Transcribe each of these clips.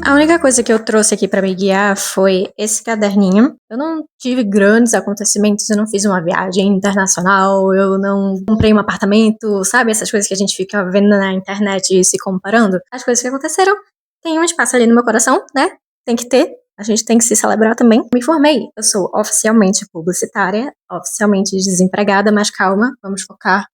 A única coisa que eu trouxe aqui pra me guiar foi esse caderninho. Eu não tive grandes acontecimentos, eu não fiz uma viagem internacional, eu não comprei um apartamento, sabe? Essas coisas que a gente fica vendo na internet e se comparando. As coisas que aconteceram têm um espaço ali no meu coração, né? Tem que ter. A gente tem que se celebrar também. Me formei. Eu sou oficialmente publicitária, oficialmente desempregada, mas calma, vamos focar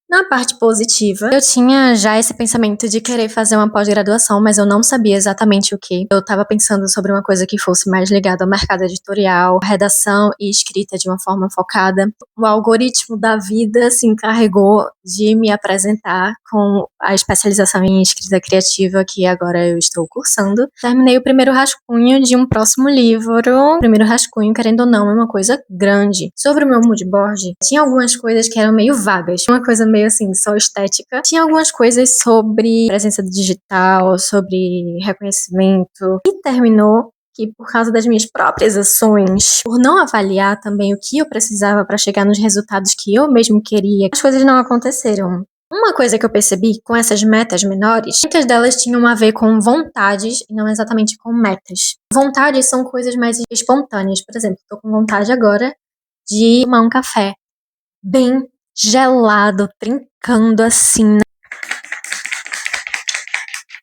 na parte positiva. Eu tinha já esse pensamento de querer fazer uma pós-graduação, mas eu não sabia exatamente o que. Eu tava pensando sobre uma coisa que fosse mais ligada ao mercado editorial, redação e escrita de uma forma focada. O algoritmo da vida se encarregou de me apresentar com a especialização em escrita criativa que agora eu estou cursando. Terminei o primeiro rascunho de um próximo livro. O primeiro rascunho, querendo ou não, é uma coisa grande. Sobre o meu mood board, tinha algumas coisas que eram meio vagas. Uma coisa meio assim, só estética. Tinha algumas coisas sobre presença digital, sobre reconhecimento. E terminou que por causa das minhas próprias ações, por não avaliar também o que eu precisava para chegar nos resultados que eu mesmo queria, as coisas não aconteceram. Uma coisa que eu percebi com essas metas menores, muitas delas tinham a ver com vontades e não exatamente com metas. Vontades são coisas mais espontâneas. Por exemplo, estou com vontade agora de tomar um café bem gelado, trincando assim.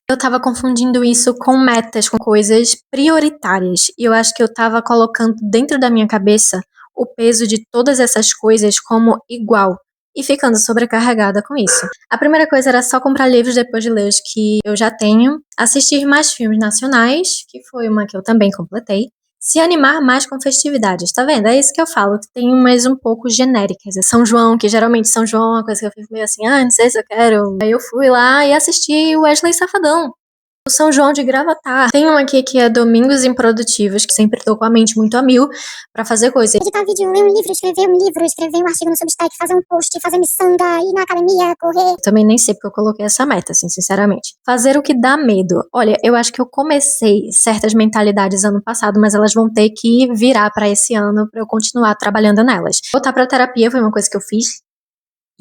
Eu tava confundindo isso com metas, com coisas prioritárias. E eu acho que eu tava colocando dentro da minha cabeça o peso de todas essas coisas como igual. E ficando sobrecarregada com isso. A primeira coisa era só comprar livros depois de ler os que eu já tenho. Assistir mais filmes nacionais, que foi uma que eu também completei. Se animar mais com festividades, tá vendo? É isso que eu falo, que tem umas um pouco genéricas. São João, que geralmente São João é uma coisa que eu fico meio assim, não sei se eu quero. Aí eu fui lá e assisti o Wesley Safadão. O São João de Gravatar. Tem uma aqui que é Domingos Improdutivos, que sempre tô com a mente muito a mil pra fazer coisa. Editar vídeo, ler um livro, escrever um artigo no Substack, fazer um post, fazer miçanga, ir na academia, correr. Também nem sei porque eu coloquei essa meta, assim, sinceramente. Fazer o que dá medo. Olha, eu acho que eu comecei certas mentalidades ano passado, mas elas vão ter que virar pra esse ano pra eu continuar trabalhando nelas. Voltar pra terapia foi uma coisa que eu fiz.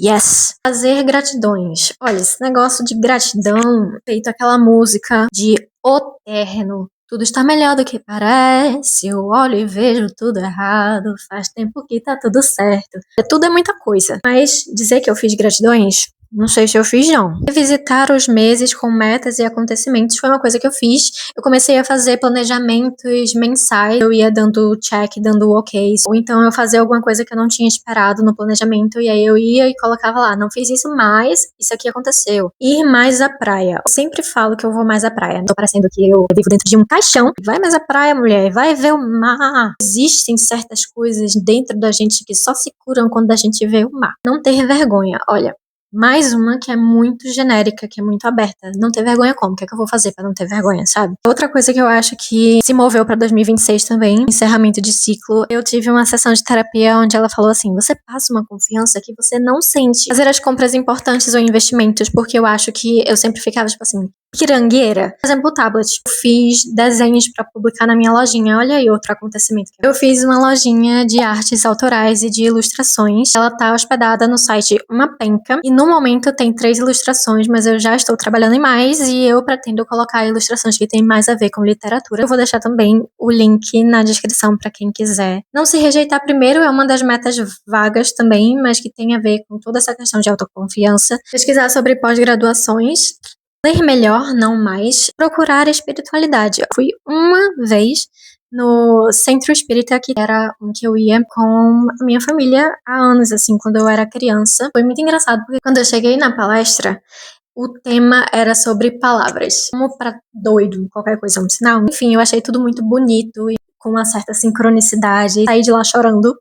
Yes! Fazer gratidões. Olha, esse negócio de gratidão, feito aquela música de O Terno. Tudo está melhor do que parece, eu olho e vejo tudo errado, faz tempo que tá tudo certo. Tudo é muita coisa. Mas dizer que eu fiz gratidões, não sei se eu fiz não. Revisitar os meses com metas e acontecimentos foi uma coisa que eu fiz. Eu comecei a fazer planejamentos mensais, eu ia dando check, dando ok, ou então eu fazia alguma coisa que eu não tinha esperado no planejamento, e aí eu ia e colocava lá, não fiz isso mais, isso aqui aconteceu. Ir mais à praia. Eu sempre falo que eu vou mais à praia. Não tô parecendo que eu vivo dentro de um caixão. Vai mais à praia, mulher, vai ver o mar. Existem certas coisas dentro da gente que só se curam quando a gente vê o mar. Não ter vergonha. Olha, mais uma que é muito genérica, que é muito aberta. Não ter vergonha como? O que é que eu vou fazer pra não ter vergonha, sabe? Outra coisa que eu acho que se moveu pra 2026 também, encerramento de ciclo, eu tive uma sessão de terapia onde ela falou assim, você passa uma confiança que você não sente. Fazer as compras importantes ou investimentos, porque eu acho que eu sempre ficava, tipo assim, pirangueira. Por exemplo, o tablet. Eu fiz desenhos pra publicar na minha lojinha. Olha aí outro acontecimento. Eu fiz uma lojinha de artes autorais e de ilustrações. Ela tá hospedada no site Uma Penca. E no momento tem 3 ilustrações, mas eu já estou trabalhando em mais e eu pretendo colocar ilustrações que tem mais a ver com literatura. Eu vou deixar também o link na descrição pra quem quiser. Não se rejeitar primeiro é uma das metas vagas também, mas que tem a ver com toda essa questão de autoconfiança. Pesquisar sobre pós-graduações. Ler melhor, não mais. Procurar espiritualidade. Eu fui uma vez no centro espírita, que era um que eu ia com a minha família há anos, assim, quando eu era criança. Foi muito engraçado, porque quando eu cheguei na palestra, o tema era sobre palavras. Como pra doido, qualquer coisa é um sinal. Enfim, eu achei tudo muito bonito e com uma certa sincronicidade. Saí de lá chorando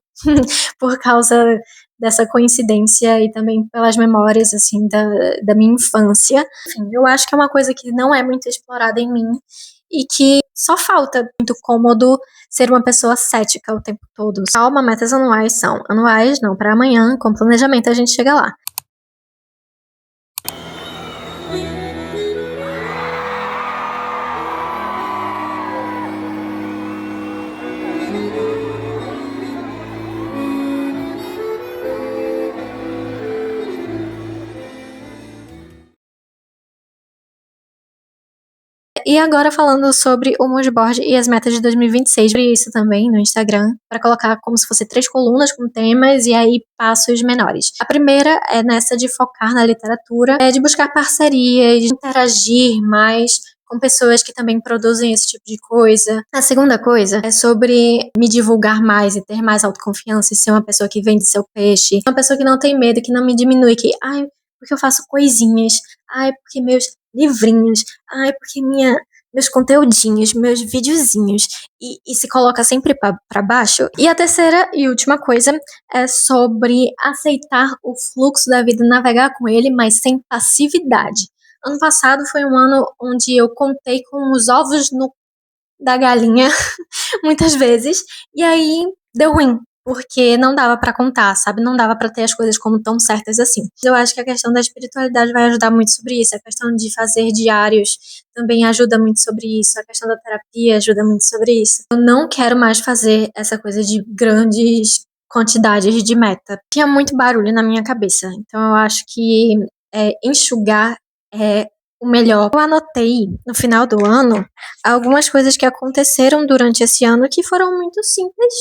por causa dessa coincidência e também pelas memórias, assim, da minha infância. Enfim, eu acho que é uma coisa que não é muito explorada em mim e que só falta. Muito cômodo ser uma pessoa cética o tempo todo. Calma, metas anuais são anuais, não, para amanhã, com planejamento a gente chega lá. E agora falando sobre o mood board e as metas de 2026, sobre isso também no Instagram, para colocar como se fosse 3 colunas com temas e aí passos menores. A primeira é nessa de focar na literatura, de buscar parcerias, de interagir mais com pessoas que também produzem esse tipo de coisa. A segunda coisa é sobre me divulgar mais e ter mais autoconfiança e ser uma pessoa que vende seu peixe, uma pessoa que não tem medo, que não me diminui, que, ai, porque eu faço coisinhas, ai, porque meus livrinhos, ai, porque meus conteúdinhos, meus videozinhos, e se coloca sempre pra baixo. E a terceira e última coisa é sobre aceitar o fluxo da vida, navegar com ele, mas sem passividade. Ano passado foi um ano onde eu contei com os ovos da galinha, muitas vezes, e aí deu ruim, porque não dava pra contar, sabe? Não dava pra ter as coisas como tão certas assim. Eu acho que a questão da espiritualidade vai ajudar muito sobre isso, a questão de fazer diários também ajuda muito sobre isso, a questão da terapia ajuda muito sobre isso. Eu não quero mais fazer essa coisa de grandes quantidades de meta. Tinha muito barulho na minha cabeça, então eu acho que enxugar é o melhor. Eu anotei no final do ano algumas coisas que aconteceram durante esse ano que foram muito simples,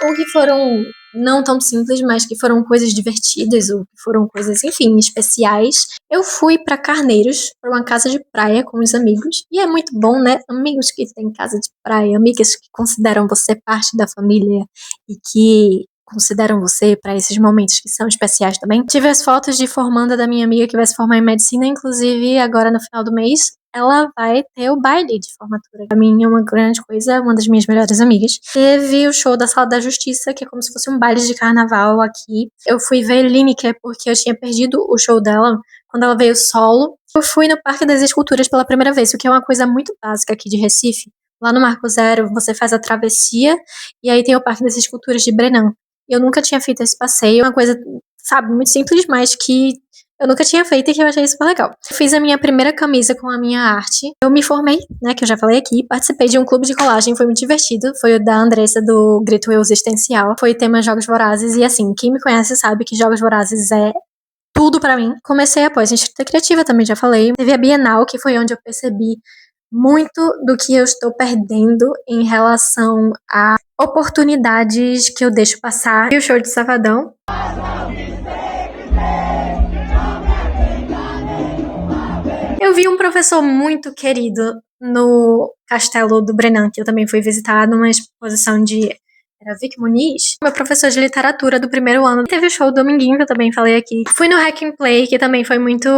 ou que foram não tão simples, mas que foram coisas divertidas, ou que foram coisas, enfim, especiais. Eu fui para Carneiros, para uma casa de praia com os amigos, e é muito bom, né? Amigos que têm casa de praia, amigas que consideram você parte da família e que consideram você para esses momentos que são especiais também. Tive as fotos de formanda da minha amiga que vai se formar em medicina, inclusive agora no final do mês ela vai ter o baile de formatura. Pra mim é uma grande coisa, uma das minhas melhores amigas. Teve o show da Sala da Justiça, que é como se fosse um baile de carnaval aqui. Eu fui ver Lineker porque eu tinha perdido o show dela quando ela veio solo. Eu fui no Parque das Esculturas pela primeira vez, o que é uma coisa muito básica aqui de Recife. Lá no Marco Zero, você faz a travessia e aí tem o Parque das Esculturas de Brenan. Eu nunca tinha feito esse passeio, uma coisa, sabe, muito simples, mas que eu nunca tinha feito e que eu achei super legal. Eu fiz a minha primeira camisa com a minha arte. Eu me formei, né, que eu já falei aqui. Participei de um clube de colagem, foi muito divertido. Foi o da Andressa do Grito Eu Existencial. Foi tema Jogos Vorazes e assim, quem me conhece sabe que Jogos Vorazes é tudo pra mim. Comecei após escrita criativa, também já falei. Teve a Bienal, que foi onde eu percebi muito do que eu estou perdendo em relação a oportunidades que eu deixo passar. E o show de Savadão. Eu vi um professor muito querido no Castelo do Brenan, que eu também fui visitar numa exposição de... Era Vic Muniz, meu professor de literatura do primeiro ano. Teve o show Dominguinho, que eu também falei aqui. Fui no Hack and Play, que também foi muito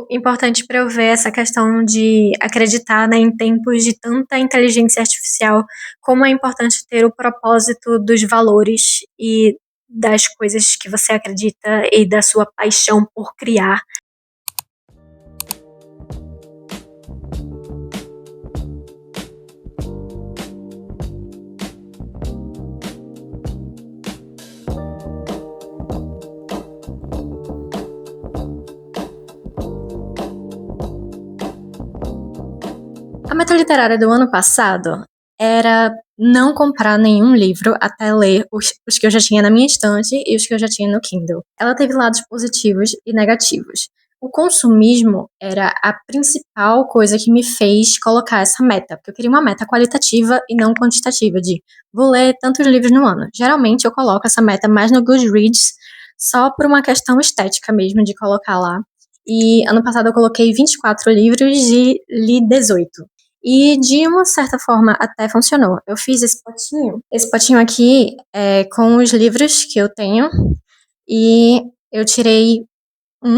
importante para eu ver essa questão de acreditar, né, em tempos de tanta inteligência artificial, como é importante ter o propósito dos valores e das coisas que você acredita e da sua paixão por criar. A meta literária do ano passado era não comprar nenhum livro até ler os que eu já tinha na minha estante e os que eu já tinha no Kindle. Ela teve lados positivos e negativos. O consumismo era a principal coisa que me fez colocar essa meta, porque eu queria uma meta qualitativa e não quantitativa, de vou ler tantos livros no ano. Geralmente eu coloco essa meta mais no Goodreads, só por uma questão estética mesmo, de colocar lá. E ano passado eu coloquei 24 livros e li 18. E de uma certa forma até funcionou. Eu fiz esse potinho aqui com os livros que eu tenho, e eu tirei um.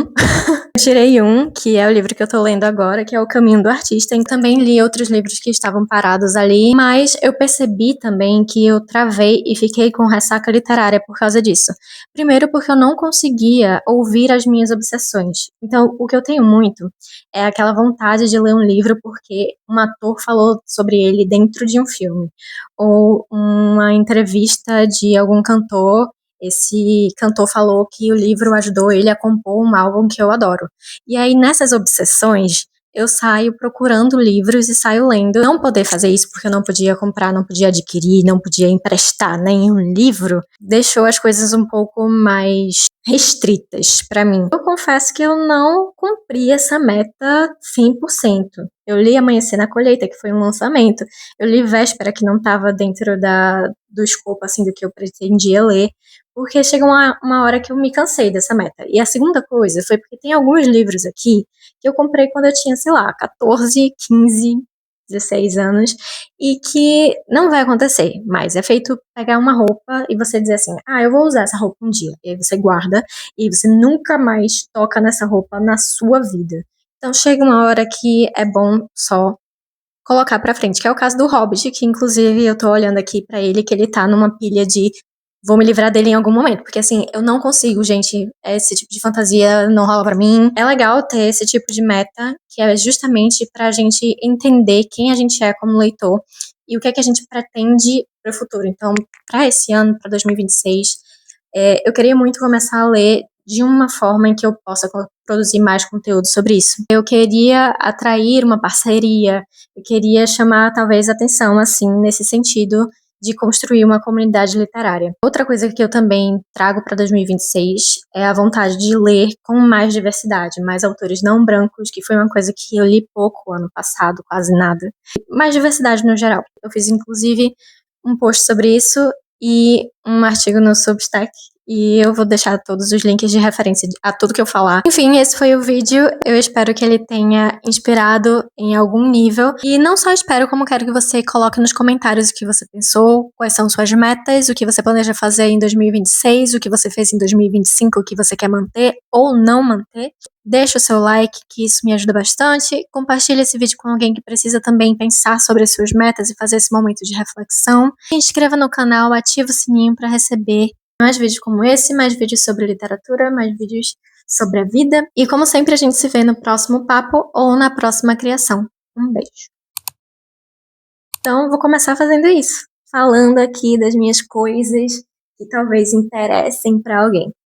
Eu tirei um, que é o livro que eu tô lendo agora, que é O Caminho do Artista. E também li outros livros que estavam parados ali, mas eu percebi também que eu travei e fiquei com ressaca literária por causa disso. Primeiro porque eu não conseguia ouvir as minhas obsessões. Então, o que eu tenho muito é aquela vontade de ler um livro porque um ator falou sobre ele dentro de um filme, ou uma entrevista de algum cantor. Esse cantor falou que o livro ajudou ele a compor um álbum que eu adoro. E aí, nessas obsessões, eu saio procurando livros e saio lendo. Não poder fazer isso porque eu não podia comprar, não podia adquirir, não podia emprestar nenhum livro, deixou as coisas um pouco mais restritas para mim. Eu confesso que eu não cumpri essa meta 100%. Eu li Amanhecer na Colheita, que foi um lançamento. Eu li Véspera, que não estava dentro do escopo, assim, do que eu pretendia ler, porque chegou uma hora que eu me cansei dessa meta. E a segunda coisa foi porque tem alguns livros aqui que eu comprei quando eu tinha, sei lá, 14, 15, 16 anos, e que não vai acontecer mais. É feito pegar uma roupa e você dizer assim, eu vou usar essa roupa um dia. E aí você guarda, e você nunca mais toca nessa roupa na sua vida. Então chega uma hora que é bom só colocar pra frente, que é o caso do Hobbit, que inclusive eu tô olhando aqui pra ele, que ele tá numa pilha de vou me livrar dele em algum momento, porque assim, eu não consigo, gente, esse tipo de fantasia não rola pra mim. É legal ter esse tipo de meta, que é justamente pra gente entender quem a gente é como leitor e o que é que a gente pretende pro futuro. Então, pra esse ano, pra 2026, eu queria muito começar a ler de uma forma em que eu possa produzir mais conteúdo sobre isso. Eu queria atrair uma parceria, eu queria chamar talvez atenção, assim, nesse sentido de construir uma comunidade literária. Outra coisa que eu também trago para 2026 é a vontade de ler com mais diversidade, mais autores não brancos, que foi uma coisa que eu li pouco ano passado, quase nada. Mais diversidade no geral. Eu fiz inclusive um post sobre isso e um artigo no Substack, e eu vou deixar todos os links de referência a tudo que eu falar. Enfim, esse foi o vídeo. Eu espero que ele tenha inspirado em algum nível. E não só espero, como quero que você coloque nos comentários o que você pensou, quais são suas metas, o que você planeja fazer em 2026, o que você fez em 2025, o que você quer manter ou não manter. Deixa o seu like, que isso me ajuda bastante. Compartilhe esse vídeo com alguém que precisa também pensar sobre as suas metas e fazer esse momento de reflexão. Se inscreva no canal, ative o sininho para receber mais vídeos como esse, mais vídeos sobre literatura, mais vídeos sobre a vida. E como sempre, a gente se vê no próximo papo ou na próxima criação. Um beijo. Então, vou começar fazendo isso. Falando aqui das minhas coisas que talvez interessem para alguém.